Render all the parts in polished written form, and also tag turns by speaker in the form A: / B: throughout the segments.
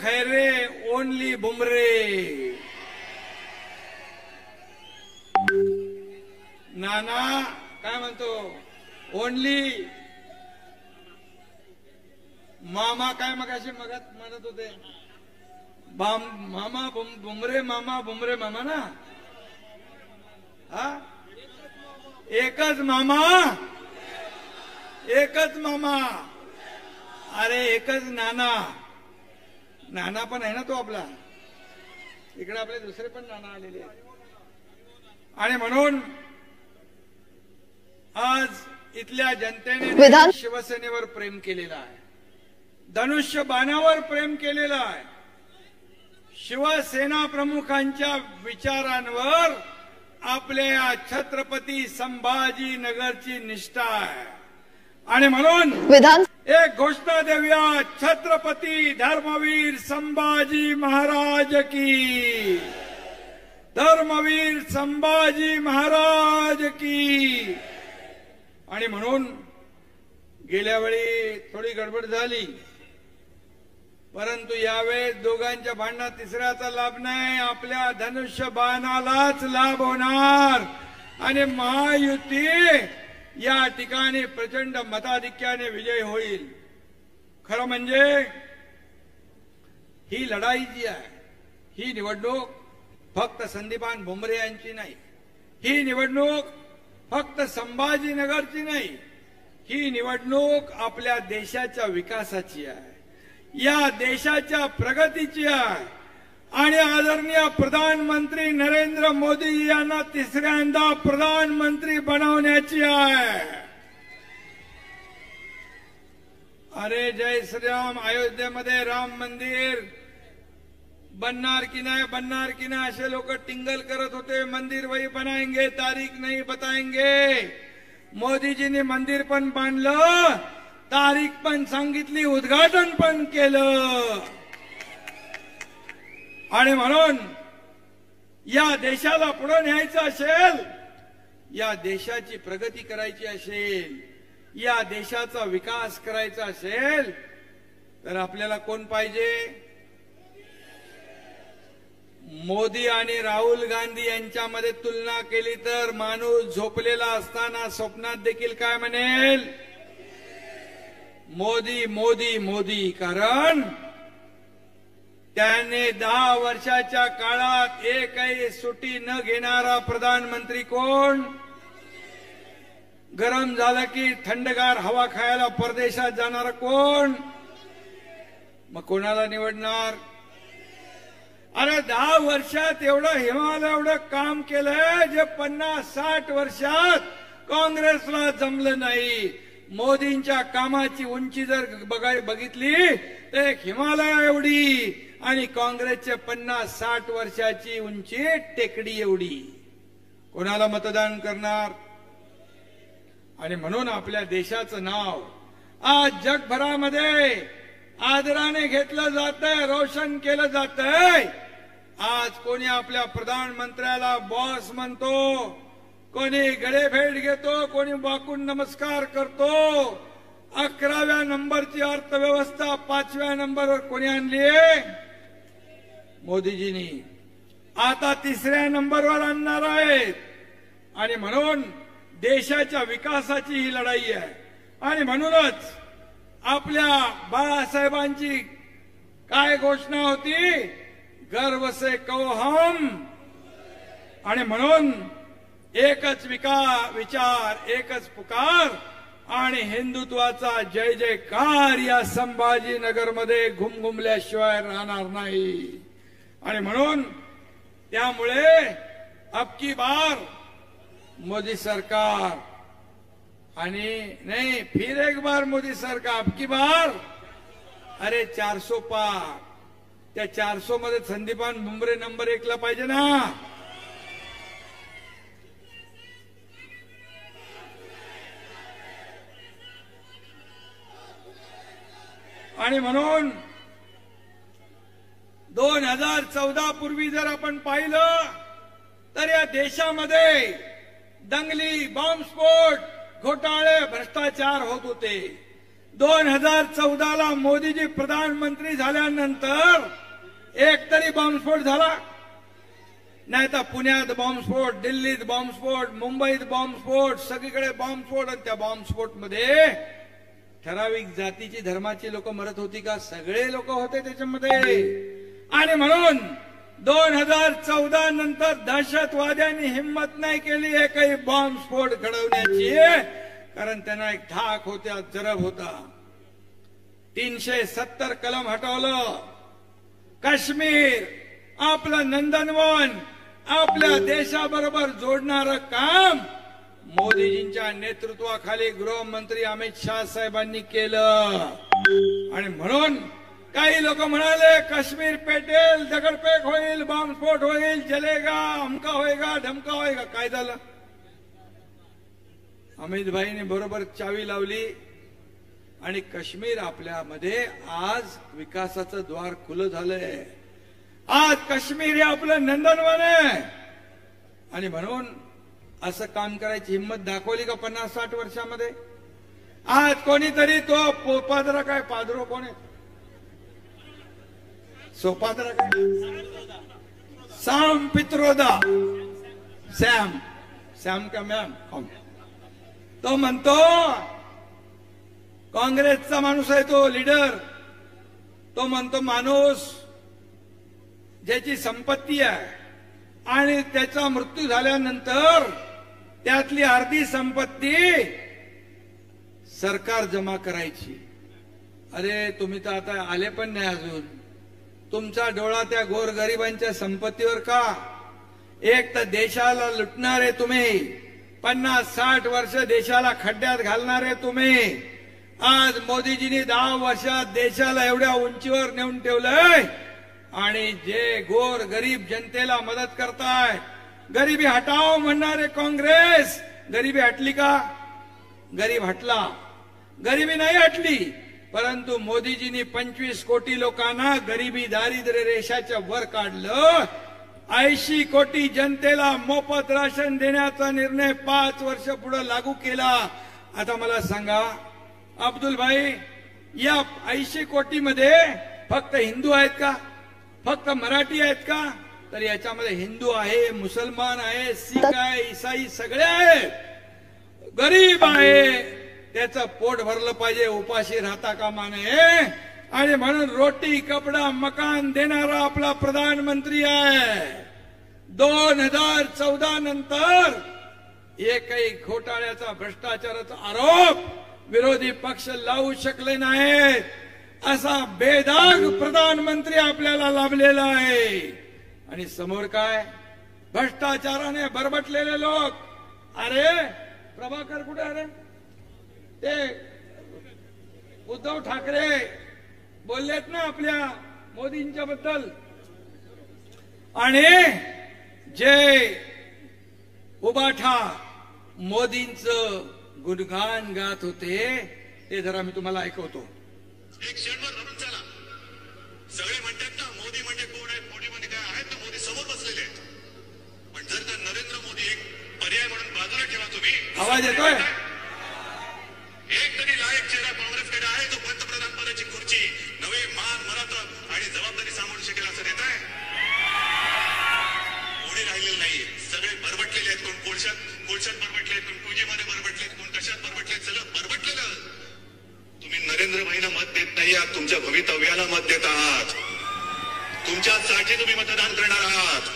A: Khaire only बुमरे. नाना काय म्हणतो only मामा काय मगाशी म्हणत होते मामा बुमरे मामा ना. हा एकच मामा अरे एकच नाना पण आहे ना तो आपला. इकडे आपले दुसरे पण नाना आलेले आहेत. आणि म्हणून आज इथल्या जनतेने शिवसेनेवर प्रेम केलेलं आहे. धनुष्य बाणावर प्रेम केलेलं आहे. शिवसेना प्रमुखांच्या विचारांवर आपल्या छत्रपती संभाजीनगरची निष्ठा आहे. आणि म्हणून एक घोषणा देऊया, छत्रपती धर्मवीर संभाजी महाराज की, धर्मवीर संभाजी महाराज की. आणि म्हणून गेल्या वेळी थोडी गडबड झाली, परंतु यावेळेस दोघांच्या भांडणात तिसऱ्याचा लाभ नाही, आपल्या धनुष्य बाणालाच लाभ होणार. आणि महायुती या ठिकाणी प्रचंड मताधिक्याने विजय होईल. खरं म्हणजे ही लढाई जी आहे, ही निवडणूक फक्त संदीपान भुमरे यांची नाही, ही निवडणूक फक्त संभाजीनगरची नाही, ही निवडणूक आपल्या देशाच्या विकासाची आहे, या देशाच्या प्रगतीची आहे. आणि आदरणीय प्रधानमंत्री नरेंद्र मोदी यांना तिसऱ्यांदा प्रधानमंत्री बनवण्याची आहे. अरे जय श्रीराम, अयोध्येमध्ये राम मंदिर बनणार की नाही असे लोक टिंगल करत होते. मंदिर वही बनाएंगे, तारीख नहीं बताएंगे. मोदीजींनी मंदिर पण बांधलं, तारीख पण सांगितली, उद्घाटन पण केलं. आणि म्हणून या देशाला पुढे न्यायचं असेल, या देशाची प्रगती करायची असेल, या देशाचा विकास करायचा असेल तर आपल्याला कोण पाहिजे? मोदी आणि राहुल गांधी यांच्यामध्ये तुलना केली तर माणूस झोपलेला असताना स्वप्नात देखील काय म्हणेल? मोदी मोदी मोदी. कारण त्याने 10 वर्षाच्या काळात एकही सुट्टी न घेणारा प्रधानमंत्री कोण? गरम झालं की थंडगार हवा खायला परदेशात जाणार कोण? मग कोणाला निवडणार? अरे 10 वर्षात एवढं हिमालय एवढं काम केलंय जे 50-60 वर्षात काँग्रेसला जमलं नाही. मोदींच्या कामाची उंची जर बघितली तर एक हिमालय एवढी आणि काँग्रेसचे 50-60 वर्षाची उंची टेकडी एवढी. कोणाला मतदान करणार? आणि म्हणून आपल्या देशाचं नाव आज जगभरामध्ये आदराने घेतलं जातंय, रोशन केलं जातंय. आज कोणी आपल्या प्रधानमंत्र्याला बॉस म्हणतो, कोणी गळेभेट घेतो, कोणी वाकून नमस्कार करतो. 11व्या नंबरची अर्थव्यवस्था 5व्या नंबरवर कोणी आणलीये? मोदीजींनी. आता 3ऱ्या नंबरवर आणणार आहेत. आणि म्हणून देशाच्या विकासाची ही लढाई आहे. आणि म्हणूनच आपल्या बाळासाहेबांची काय घोषणा होती? गर्व से कहो हम. आणि म्हणून एकच विचार, एकच पुकार आणि हिंदुत्वाचा जय जयकार या संभाजीनगरमध्ये घुमघुमल्याशिवाय राहणार नाही. आणि म्हणून त्यामुळे अबकी बार मोदी सरकार आणि नहीं फिर एक बार मोदी सरकार, अबकी बार अरे 400 पार. त्या 400 मध्ये संदीपान भुमरे नंबर 1 ला पाहिजे ना. आणि म्हणून 2014 पूर्वी जर आपण पाहिलं तर या देशामध्ये दंगली, बॉम्बस्फोट, घोटाळे, भ्रष्टाचार होत होते. 2014ला मोदीजी प्रधानमंत्री झाल्यानंतर एक तरी बॉम्बस्फोट झाला नाही तर पुण्यात बॉम्बस्फोट, दिल्लीत बॉम्बस्फोट, मुंबईत बॉम्बस्फोट, सगळीकडे बॉम्बस्फोट. आणि त्या बॉम्बस्फोटमध्ये ठराविक जातीची धर्माची लोक मरत होती का? सगळे लोक होते त्याच्यामध्ये. आणि म्हणून 2014 नंतर दहशतवाद्यांनी हिंमत नाही केली एकही बॉम्बस्फोट घडवण्याची, कारण त्यांना एक धाक होत्या, जरब होता. 370 कलम हटवलं. काश्मीर आपलं नंदनवन, आपल्या देशाबरोबर जोडणारं काम मोदीजींच्या नेतृत्वाखाली गृहमंत्री अमित शाह साहेबांनी केलं. आणि म्हणून काही लोक म्हणाले काश्मीर पेटेल, दगडफेक होईल, बॉम्बस्फोट होईल, जलेगा, अमका होएगा, धमका होएगा. काय झालं? अमित भाईने बरोबर चावी लावली आणि काश्मीर आपल्यामध्ये आज विकासाचं द्वार खुलं झालंय. आज काश्मीर हे आपलं नंदनवन आहे. आणि म्हणून असं काम करायची हिंमत दाखवली का 50-60 वर्षामध्ये? आज कोणीतरी तो पोपादरा काय पादरो कोण आहे? सोपादरा काय? सॅम पित्रोदा. सॅम का मॅम? तो म्हणतो काँग्रेसचा माणूस आहे तो लीडर. तो म्हणतो माणूस ज्याची संपत्ती आहे आणि त्याचा मृत्यू झाल्यानंतर त्यातली अर्धी संपत्ती सरकार जमा करायची. अरे तुम्ही तर आता आले पण नाही अजून. तुमचा डोळा त्या गोरगरिबांच्या संपत्तीवर का? एक तर देशाला लुटणारे तुम्ही, 50-60 वर्ष देशाला खड्ड्यात घालणारे तुम्ही. आज मोदीजींनी 10 वर्षात देशाला एवढ्या उंचीवर नेऊन ठेवलंय. आणि जे गोर गरीब जनतेला मदत करताय, गरिबी हटाव म्हणणारे काँग्रेस, गरिबी हटली का? गरीब हटला. गरिबी नाही हटली, परंतु मोदीजींनी 25 कोटी लोकांना गरिबी दारिद्र्य रेषाच्या वर काढलं. 80 कोटी जनतेला मोफत राशन देण्याचा निर्णय 5 वर्ष पुढे लागू केला. आता मला सांगा अब्दुल भाई, या 80 कोटीमध्ये फक्त हिंदू आहेत का? फक्त मराठी आहेत का? तर याच्यामध्ये हिंदू आहे, मुसलमान आहे, सिख आहे, ईसाई सगळे आहेत. गरीब आहे, त्याचं पोट भरलं पाहिजे, उपाशी राहता कामा नये. आणि म्हणून रोटी कपडा मकान देणारा आपला प्रधानमंत्री आहे. 2014 नंतर एकही घोटाळ्याचा भ्रष्टाचाराचा आरोप विरोधी पक्ष लावू शकले नाहीत. असा बेदाग प्रधानमंत्री आपल्याला लाभलेला आहे. आणि समोर काय? भ्रष्टाचाराने बरबटलेले लोक. अरे प्रभाकर कुठे? अरे ते उद्धव ठाकरे बोललेत ना आपल्या मोदींच्या बद्दल, आणि जे उबाठा मोदींचं गुणगान गात होते ते जरा मी तुम्हाला ऐकवतो.
B: एक क्षणभर धरून चला. सगळे म्हणतात ना मोदी म्हणजे कोण आहेत, मोदी म्हणजे काय आहेत, तर मोदी समोर बसलेले आहेत. पण जर का नरेंद्र मोदी एक पर्याय म्हणून बाजूला ठेवा तुम्ही.
A: आवाज येतोय?
B: एक तरी लायक चेहरा काँग्रेसकडे आहे जो पंतप्रधान पदाची खुर्ची नवे मान मराठा आणि जबाबदारी सामावू शकेल असं देत आहे. कोणी राहिलेलं नाहीये. सगळे बरबटलेले आहेत. कोण कोळशात बरबटले, कोण पूजेमध्ये बरबटले, कोण कशात बरबटले, सगळं बरबटलेलं. तुम्ही नरेंद्र भाईंना मत देत नाही आहात, तुमच्या भवितव्याला मत देत आहात. तुमच्यासाठी तुम्ही मतदान करणार आहात.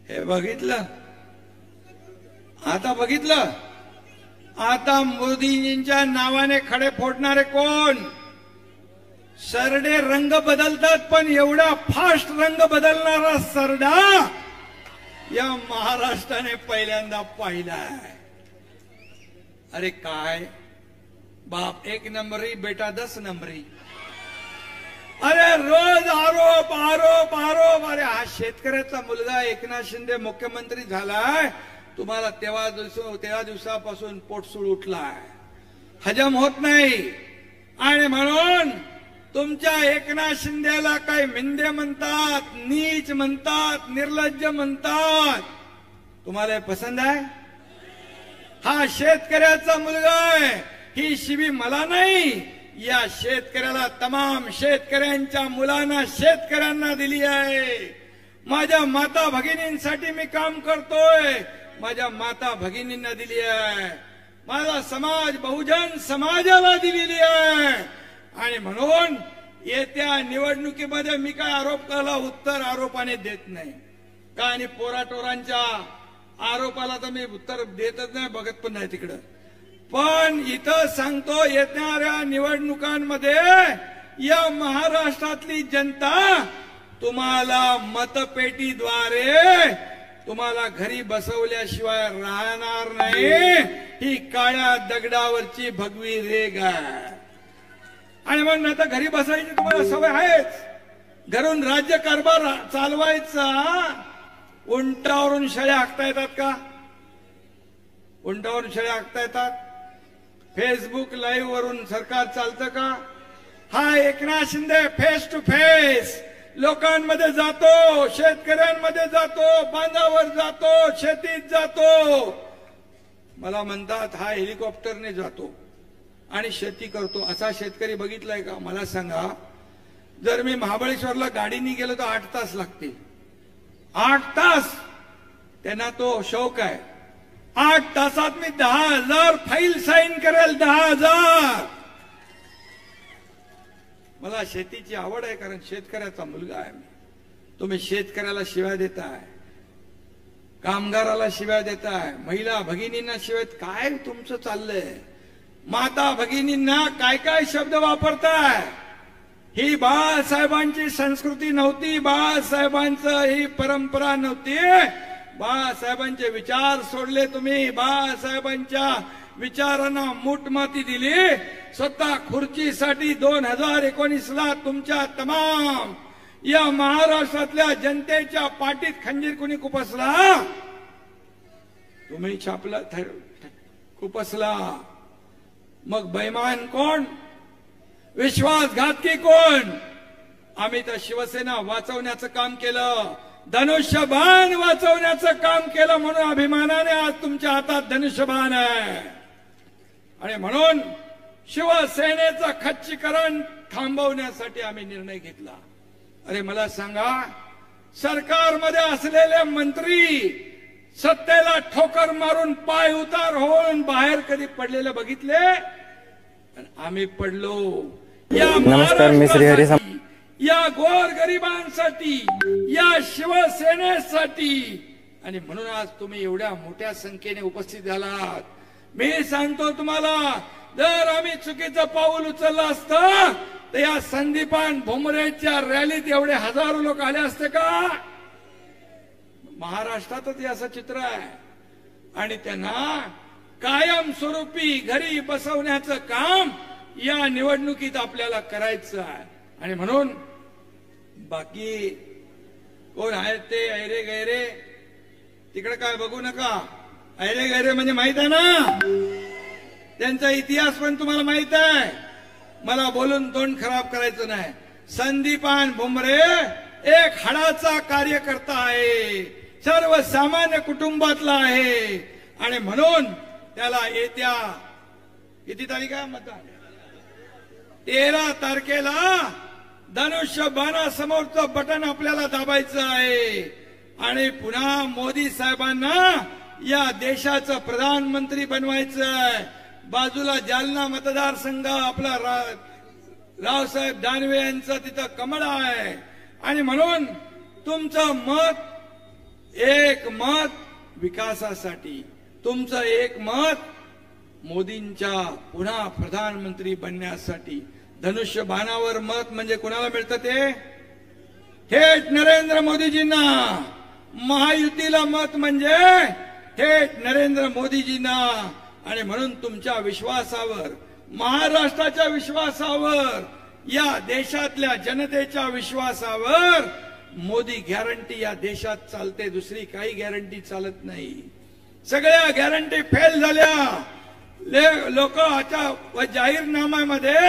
A: हे बघितलं? आता बघितलं? आता मोदींच्या नावाने खडे फोडणारे कोण? सरडे रंग बदलतात, पण एवढा फास्ट रंग बदलणारा सरडा या महाराष्ट्राने पहिल्यांदा पाहिलाय. अरे काय बाप 1 नंबरी, बेटा 10 नंबरी. अरे रोज आरोप आरोप आरोप. अरे हा शेतकऱ्याचा मुलगा एकनाथ शिंदे मुख्यमंत्री झालाय, तुम्हाला तेव्हा दिवसापासून पोटसूळ उठलाय, हजम होत नाही. आणि म्हणून तुमच्या एकनाथ शिंदेला काही मिंदे म्हणतात, नीच म्हणतात, निर्लज्ज म्हणतात. तुम्हाला हे पसंत आहे? हा शेतकऱ्याचा मुलगा आहे. ही शिवी मला नाही, या शेतकऱ्याला, तमाम शेतकऱ्यांच्या मुलांना, शेतकऱ्यांना दिली आहे. माझ्या माता भगिनींसाठी मी काम करतोय, माझ्या माता भगिनींना दिली आहे. माझा समाज बहुजन समाजाला दिलेली आहे. आणि म्हणून येत्या निवडणुकीमध्ये मी काय आरोप करायला उत्तर आरोपाने देत नाही का, आणि पोराटोरांच्या आरोपाला तर मी उत्तर देतच नाही, बघत पण नाही तिकडं. पण इथं सांगतो, येणाऱ्या निवडणुकांमध्ये या महाराष्ट्रातली जनता तुम्हाला मतपेटीद्वारे तुम्हाला घरी बसवल्याशिवाय राहणार नाही. ही काळ्या दगडावरची भगवी रेग आहे. आणि मग आता घरी बसायची तुम्हाला सवय आहेच. घरून राज्यकारभार चालवायचा. उंटावरून शेळ्या हाकता येतात का? उंटावरून शेळ्या हाकता येतात? फेसबुक लाईव्ह वरून सरकार चालतं का? हा Eknath Shinde face to face लोकांमध्ये जातो, शेतकऱ्यांमध्ये जातो, बांधावर जातो, शेतीत जातो. मला म्हणतात हा हेलिकॉप्टरने जातो आणि शेती करतो. असा शेतकरी बघितलाय का? मला सांगा. जर मी महाबळेश्वरला गाडीने गेलो तर 8 तास लागतील. 8 तास त्यांना तो शौक आहे. 8 तासात मी 10,000 फाईल साईन करेल. 10,000. मला शेतीची आवड आहे, कारण शेतकऱ्याचा मुलगा आहे मी. तुम्ही शेतकऱ्याला शिव्या देताय, कामगाराला शिव्या देताय, महिला भगिनींना शिव्या. काय तुमचं चाललंय? माता भगिनींना काय काय शब्द वापरताय? ही बाळासाहेबांची संस्कृती नव्हती, बाळासाहेबांचं ही परंपरा नव्हती. बाळासाहेबांचे विचार सोडले तुम्ही. बाळासाहेबांच्या विचारांना मूठमाती दिली. स्वतः खुर्चीसाठी 2019ला तुमच्या तमाम या महाराष्ट्रातल्या जनतेच्या पाठीत खंजीर कुणी खुपसला? तुम्ही छापला, खुपसला. मग बैमान कोण? विश्वासघातकी कोण? आम्ही तर शिवसेना वाचवण्याचं काम केलं, धनुष्यबाण वाचवण्याचं काम केलं, म्हणून अभिमानाने आज तुमच्या हातात धनुष्यबाण आहे. आणि म्हणून शिवसेनेचं खच्चीकरण थांबवण्यासाठी आम्ही निर्णय घेतला. अरे मला सांगा, सरकारमध्ये असलेले मंत्री सत्तेला ठोकर मारून पाय उतार होऊन बाहेर कधी पडलेले बघितले? आम्ही पडलो.
C: नमस्कार, मी श्रीहरी.
A: या गोरगरिबांसाठी, या शिवसेनेसाठी. आणि म्हणून आज तुम्ही एवढ्या मोठ्या संख्येने उपस्थित झालात. मी सांगतो तुम्हाला, जर आम्ही चुकीचं पाऊल उचललं असतं तर या संदीपान भुमरेच्या रॅलीत एवढे हजारो लोक आले असते का? महाराष्ट्रातच असं चित्र आहे. आणि त्यांना कायमस्वरूपी घरी बसवण्याचं काम या निवडणुकीत आपल्याला करायचं आहे. आणि म्हणून बाकी कोण आहेत ते ऐरे गैरे तिकडे काय बघू नका. ऐरे गैरे म्हणजे माहित आहे ना, त्यांचा इतिहास पण तुम्हाला माहित आहे. मला बोलून तोंड खराब करायचं नाही. संदीपान भुमरे एक हाडाचा कार्यकर्ता आहे, सर्वसामान्य कुटुंबातला आहे. आणि म्हणून त्याला येत्या किती तारीख आहे मतदान? 13 तारखेला धनुष्यबाणासमोरचं बटन आपल्याला दाबायचं आहे. आणि पुन्हा मोदी साहेबांना या देशाचं प्रधानमंत्री बनवायचं आहे. बाजूला जालना मतदारसंघ आपला रावसाहेब दानवे यांचं तिथं कमळ आहे. आणि म्हणून तुमचं मत, एक मत विकासासाठी, तुमचं एक मत मोदींच्या पुन्हा प्रधानमंत्री बनण्यासाठी. धनुष्यबाणावर मत म्हणजे कुणाला मिळतं? ते थेट नरेंद्र मोदीजींना. महायुतीला मत म्हणजे थेट नरेंद्र मोदीजींना. आणि म्हणून तुमच्या विश्वासावर, महाराष्ट्राच्या विश्वासावर, या देशातल्या जनतेच्या विश्वासावर मोदी गॅरंटी या देशात चालते. दुसरी काही गॅरंटी चालत नाही. सगळ्या गॅरंटी फेल झाल्या. लोक आता जाहीरनाम्यामध्ये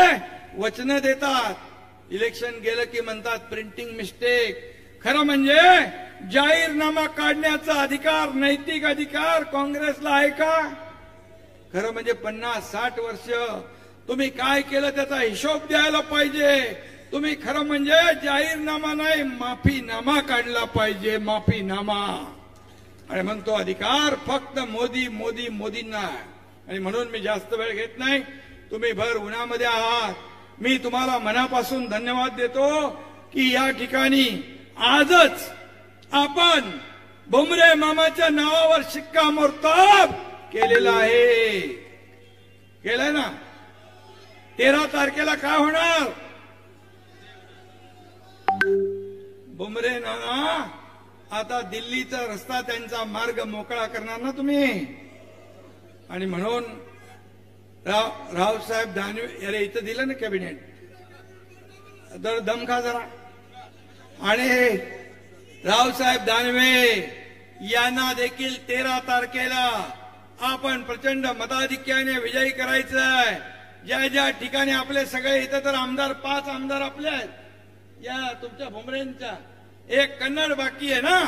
A: वचनं देतात, इलेक्शन गेलं की म्हणतात प्रिंटिंग मिस्टेक. खरं म्हणजे जाहीरनामा काढण्याचा अधिकार, नैतिक अधिकार काँग्रेसला आहे का? खरं म्हणजे 50-60 वर्ष तुम्ही काय केलं त्याचा हिशोब द्यायला पाहिजे. तुम्ही खरं म्हणजे जाहीरनामा नाही माफीनामा काढला पाहिजे, माफीनामा. आणि म्हणून तो अधिकार फक्त मोदी मोदी मोदींना आहे. आणि म्हणून मी जास्त वेळ घेत नाही. तुम्ही भर उन्हामध्ये आहात. मी तुम्हाला मनापासून धन्यवाद देतो की या ठिकाणी आजच आपण भुमरे मामाच्या नावावर शिक्कामोर्तब केलेला आहे. केलंय ना. 13 तारखेला काय होणार? भुमरे नाना आता दिल्लीचा रस्ता त्यांचा मार्ग मोकळा करणार ना तुम्ही. आणि म्हणून रावसाहेब दानवे अरे इथं दिलं ना कॅबिनेट, तर दम खा जरा. आणि रावसाहेब दानवे यांना देखील 13 तारखेला आपण प्रचंड मताधिक्याने विजयी करायचंय. ज्या ज्या ठिकाणी आपले सगळे इथं तर आमदार 5 आमदार आपले आहेत या तुमच्या भुमरेंच्या. एक कन्नड बाकी आहे ना.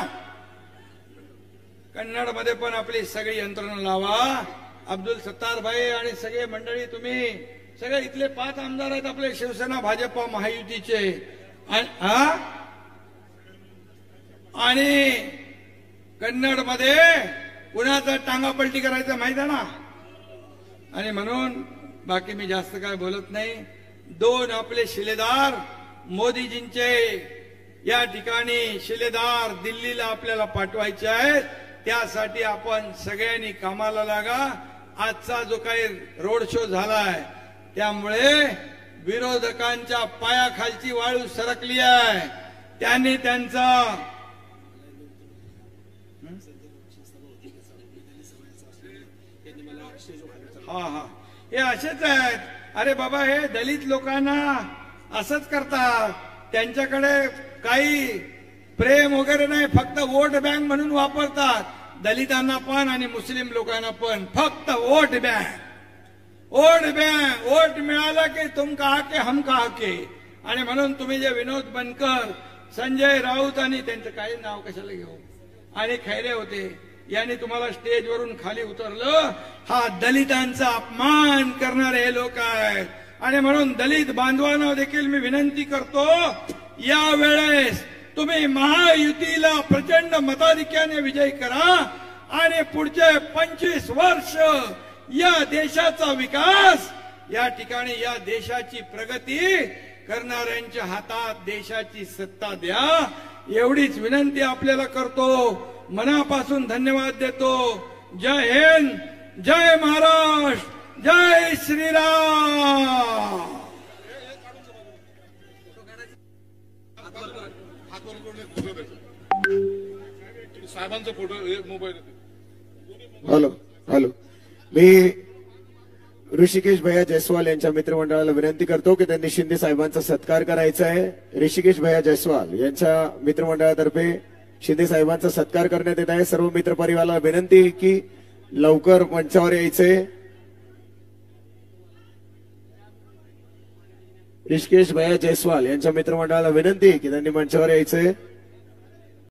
A: कन्नड मध्ये पण आपली सगळी यंत्रणा लावा. अब्दुल सत्तार भाई आणि सगळे मंडळी तुम्ही सगळे इथले 5 आमदार आहेत आपले शिवसेना भाजपा महायुतीचे. आणि कन्नड मध्ये कुणाचं टांगापलटी करायचं माहित आहे ना. आणि म्हणून बाकी मी जास्त काय बोलत नाही. 2 आपले शिलेदार मोदीजींचे या ठिकाणी शिलेदार दिल्लीला आपल्याला पाठवायचे आहेत. त्यासाठी आपण सगळ्यांनी कामाला लागा. आजचा जो काही रोड शो झालाय त्यामुळे विरोधकांच्या पायाखालची वाळू सरकली आहे. त्यांनी त्यांचा हे असेच आहेत. अरे बाबा हे दलित लोकांना असंच करतात. त्यांच्याकडे काही प्रेम वगैरे नाही, फक्त वोट बँक म्हणून वापरतात. दलितांना पण आणि मुस्लिम लोकांना पण फक्त vote bank. Vote bank. Vote मिळाला की तुम कहा के हम कहा के. आणि म्हणून तुम्ही जे विनोद बनकर, संजय राऊत आणि त्यांचं काही नाव कशाला घेऊ आणि खैरे होते यांनी तुम्हाला स्टेजवरून खाली उतरलं. हा दलितांचा अपमान करणारे हे लोक आहेत. आणि म्हणून दलित बांधवांना देखील मी विनंती करतो यावेळेस तुम्ही महायुतीला प्रचंड मताधिक्याने विजय करा. आणि पुढचे 25 वर्ष या देशाचा विकास या ठिकाणी या देशाची प्रगती करणाऱ्यांच्या हातात देशाची सत्ता द्या. एवढीच विनंती आपल्याला करतो. मनापासून धन्यवाद देतो. जय हिंद, जय महाराष्ट्र, जय श्रीराम.
D: साहेबांचा फोटो मोबाईल.
E: Hello hello. मी ऋषिकेश भैया जयस्वाल यांच्या मित्रमंडळाला विनंती करतो की त्यांनी शिंदे साहेबांचा सत्कार करायचा आहे. ऋषिकेश भैया जयस्वाल यांच्या मित्रमंडळातर्फे शिंदे साहेबांचा सत्कार करण्यात येत आहे. सर्व मित्र परिवाराला विनंती की लवकर मंचावर यायचंय. ऋषिकेश भैया जयस्वाल यांच्या मित्रमंडळाला विनंती की त्यांनी मंचावर यायचंय.